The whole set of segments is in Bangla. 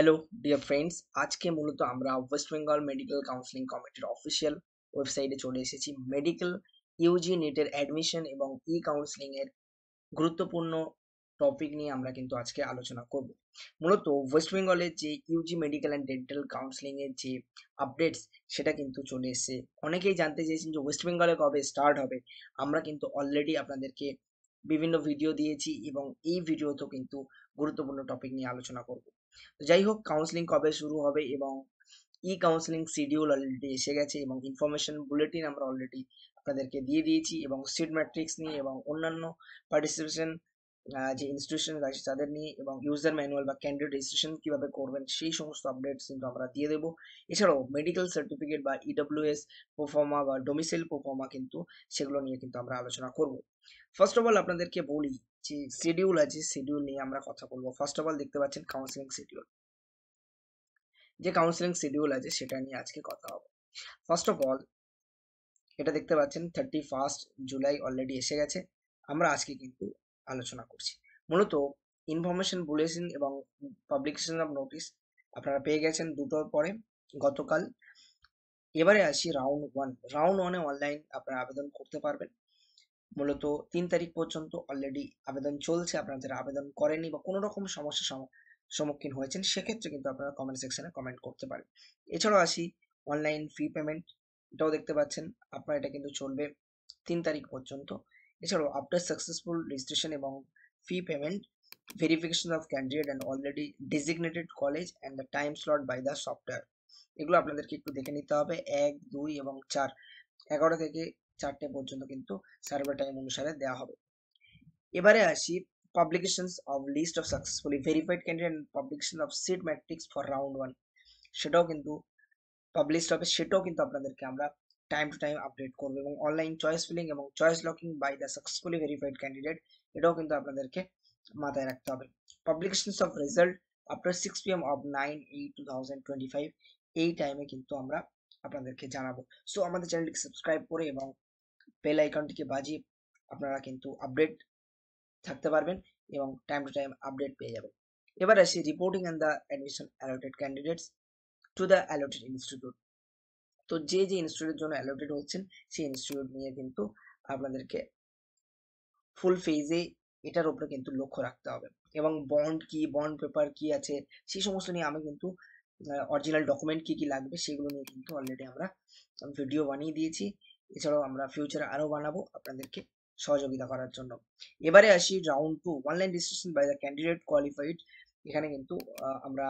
হ্যালো ডিয়ার ফ্রেন্ডস, আজকে মূলত আমরা ওয়েস্ট বেঙ্গল মেডিকেল কাউন্সিলিং কমিটির অফিসিয়াল ওয়েবসাইটে চলে এসেছি। মেডিকেল ইউজি নেটের অ্যাডমিশন এবং কাউন্সিলিং এর গুরুত্বপূর্ণ টপিক নিয়ে আমরা কিন্তু আজকে আলোচনা করব। মূলত ওয়েস্ট বেঙ্গলের যে Yuji medical and dental counselling এর যে আপডেটস সেটা কিন্তু চলে এসেছে। অনেকেই জানতে চেয়েছেন যে ওয়েস্ট বেঙ্গলে কবে স্টার্ট হবে। আমরা কিন্তু অলরেডি আপনাদেরকে বিভিন্ন ভিডিও দিয়েছি এবং এই ভিডিওতেও কিন্তু গুরুত্বপূর্ণ টপিক নিয়ে আলোচনা করব। তো যাই হোক, কাউন্সিলিং কবে শুরু হবে এবং কাউন্সিলিং শিডিউল অলরেডি এসে গেছে এবং ইনফরমেশন বুলেটিন আমরা অলরেডি আপনাদেরকে দিয়ে দিয়েছি এবং সিট ম্যাট্রিক্স নিয়ে এবং অন্যান্য পার্টিসিপেশন যে ইনস্টিটিউশন আছে তাদের নিয়ে এবং ইউজার ম্যানুয়াল বা ক্যান্ডিডেট রেজিস্ট্রেশন কিভাবে করবেন সেই সমস্ত আপডেটস কিন্তু আমরা দিয়ে দেবো। এছাড়াও মেডিকেল সার্টিফিকেট বা ইডব্লিউএস প্রোফর্মা বা ডোমিসাইল প্রোফর্মা কিন্তু সেগুলো নিয়ে কিন্তু আমরা আলোচনা করব। ফার্স্ট অফ অল আপনাদেরকে বলি যে শিডিউল আছে, শিডিউল নিয়ে আমরা কথা বলবো। ফার্স্ট অফ অল দেখতে পাচ্ছেন কাউন্সিলিং শিডিউল, যে কাউন্সিলিং শিডিউল আছে সেটা নিয়ে আজকে কথা হবে। ফার্স্ট অফ অল এটা দেখতে পাচ্ছেন 31 জুলাই অলরেডি এসে গেছে। আমরা আজকে কিন্তু আলোচনা করছি। মূলত ইনফরমেশন বুলেটিন এবং পাবলিকেশন অফ নোটিশ আপনারা পেয়ে গেছেন দুটোর পরে গতকাল। এবারে আসি রাউন্ড ওয়ানে অনলাইন আপনারা আবেদন করতে পারবেন। মূলত 3 তারিখ পর্যন্ত অলরেডি আবেদন চলছে। আপনারা যারা আবেদন করেনি বা কোনো রকম সমস্যার সম্মুখীন হয়েছেন সেক্ষেত্রে কিন্তু আপনারা কমেন্ট সেকশনে কমেন্ট করতে পারেন। এছাড়াও আসি অনলাইন ফি পেমেন্ট, এটাও দেখতে পাচ্ছেন আপনারা, এটা কিন্তু চলবে 3 তারিখ পর্যন্ত। এছাড়াও আফটার সাকসেসফুল রেজিস্ট্রেশন এবং fee payment, verification of candidate and already designated college and the time slot by the software, এগুলো আপনাদেরকে একটু দেখে নিতে হবে। 1, 2 এবং 4, 11 থেকে 4টে পর্যন্ত কিন্তু সার্ভার টাইম অনুসারে দেওয়া হবে। এবারে আসি publications of list of successfully verified candidate and publication of seat matrix for round one, সেটাও কিন্তু পাবলিশড হবে। সেটাও কিন্তু আপনাদেরকে আমরা টাইম টু টাইম আপডেট করবো। এবং অনলাইন চয়েস ফিলিং এবং choice locking by the successfully verified candidate, এটাও কিন্তু আপনাদেরকে মাথায় রাখতে হবে। Publications of result after 6 PM of 9/8/2025, এই টাইমে কিন্তু আমরা আপনাদেরকে জানাবো। সো আমাদের চ্যানেলটিকে সাবস্ক্রাইব করে এবং বেল আইকনটিকে বাজিয়ে আপনারা কিন্তু আপডেট থাকতে পারবেন এবং টাইম টু টাইম আপডেট পেয়ে যাবেন। এবার আসি reporting and the admission allotted candidates to the allotted institute. তো যে যে ইনস্টিটিউটের জন্য অ্যালোটেড হচ্ছেন সেই ইনস্টিটিউট নিয়ে কিন্তু আপনাদেরকে ফুল ফেজে এটার উপরে কিন্তু লক্ষ্য রাখতে হবে। এবং বন্ড কি, বন্ড পেপার কি আছে সেই সমস্ত নিয়ে আমি কিন্তু অরিজিনাল ডকুমেন্ট কি কি লাগবে সেগুলো নিয়ে কিন্তু অলরেডি আমরা ভিডিও বানিয়ে দিয়েছি। এছাড়াও আমরা ফিউচারে আরো বানাবো আপনাদেরকে সহযোগিতা করার জন্য। এবারে আসি round 2, online registration by the candidate qualified. এখানে কিন্তু আমরা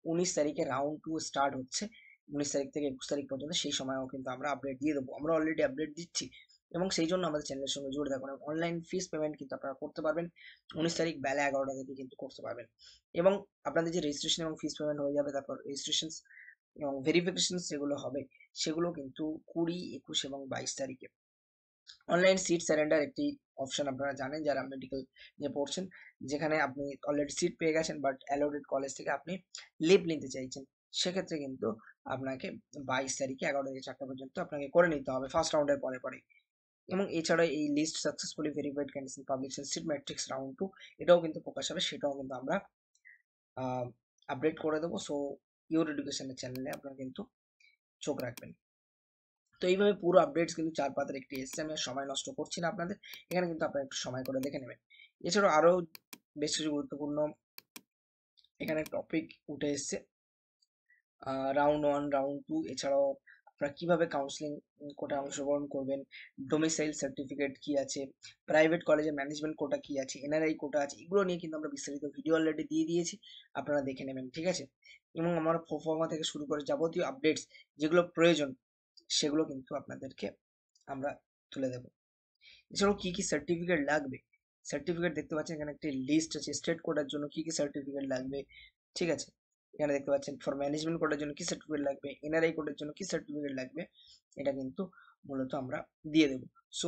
19 তারিখে রাউন্ড 2 স্টার্ট হচ্ছে। 19 তারিখ থেকে 21 তারিখ পর্যন্ত, সেই সময়ও কিন্তু আমরা আপডেট দিয়ে দেবো। আমরা অলরেডি আপডেট দিচ্ছি এবং সেই জন্য আমাদের চ্যানেলের সঙ্গে জুড়ে থাকুন। অনলাইন ফিস পেমেন্ট কিন্তু আপনারা করতে পারবেন 19 তারিখ বেলা 11টা থেকে কিন্তু করতে পারবেন। এবং আপনাদের যে রেজিস্ট্রেশন এবং ফিস পেমেন্ট হয়ে যাবে, তারপর রেজিস্ট্রেশন এবং ভেরিফিকেশন যেগুলো হবে সেগুলো কিন্তু 20, 21 এবং 22 তারিখে। অনলাইন সিট স্যারেন্ডার একটি অপশন আপনারা জানেন যারা মেডিকেল নিয়ে পড়ছেন, যেখানে আপনি অলরেডি সিট পেয়ে গেছেন বাট অ্যালোটেড কলেজ থেকে আপনি লিভ নিতে চাইছেন, সেক্ষেত্রে কিন্তু আপনাকে 22 তারিখে 11টা থেকে 4টা পর্যন্ত আপনাকে করে নিতে হবে ফার্স্ট রাউন্ডের পরে পরে। এবং এছাড়া এই list successfully verified candidate publication seat matrix round 2, এটাও কিন্তু প্রকাশ হবে, সেটাও কিন্তু আমরা আপডেট করে দেবো। সো ইউর এডুকেশনের চ্যানেলে আপনারা কিন্তু চোখ রাখবেন। তো এইভাবে পুরো আপডেটস কিন্তু 4 পাতার একটি এসছে, আমি আর সময় নষ্ট করছি না আপনাদের, এখানে কিন্তু আপনারা একটু সময় করে দেখে নেবেন। এছাড়াও আরো বেশ কিছু গুরুত্বপূর্ণ এখানে টপিক উঠে এসছে রাউন্ড 1, রাউন্ড 2। এছাড়াও আপনারা কিভাবে কাউন্সিলিং কোটায় অংশগ্রহণ করবেন, ডোমিসাইল সার্টিফিকেট কি আছে, প্রাইভেট কলেজে ম্যানেজমেন্ট কোটা কি আছে, এনআরআই কোটা আছে, এগুলো নিয়ে কিন্তু আমরা বিস্তারিত ভিডিও অলরেডি দিয়ে দিয়েছি, আপনারা দেখে নেবেন, ঠিক আছে। এবং আমার প্রোফর্মা থেকে শুরু করে যাবতীয় আপডেটস যেগুলো প্রয়োজন সেগুলো কিন্তু আপনাদেরকে আমরা তুলে দেব। এছাড়াও কি কি সার্টিফিকেট লাগবে, সার্টিফিকেট দেখতে পাচ্ছেন এখানে একটি লিস্ট আছে। স্টেট কোডের জন্য কি কি সার্টিফিকেট লাগবে, ঠিক আছে, এখানে দেখতে পাচ্ছেন ফর ম্যানেজমেন্ট কোডের জন্য কি সার্টিফিকেট লাগবে, এনআরআই কোডের জন্য কি সার্টিফিকেট লাগবে, এটা কিন্তু মূলত আমরা দিয়ে দেবো। সো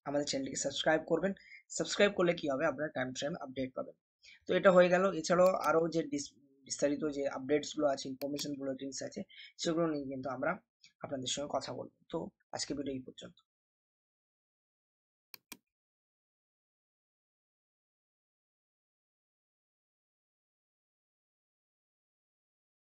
আমাদের চ্যানেলটিকে সাবস্ক্রাইব করবেন। সাবস্ক্রাইব করলে কি হবে, আপনারা টাইম টু টাইম আপডেট পাবেন। তো এটা হয়ে গেল। এছাড়াও আরও যে বিস্তারিত যে আপডেটসগুলো আছে, ইনফরমেশন বুলেটিনস আছে, সেগুলো নিয়ে কিন্তু আমরা আপনাদের সঙ্গে কথা বলবো। তো আজকে ভিডিও এই পর্যন্ত।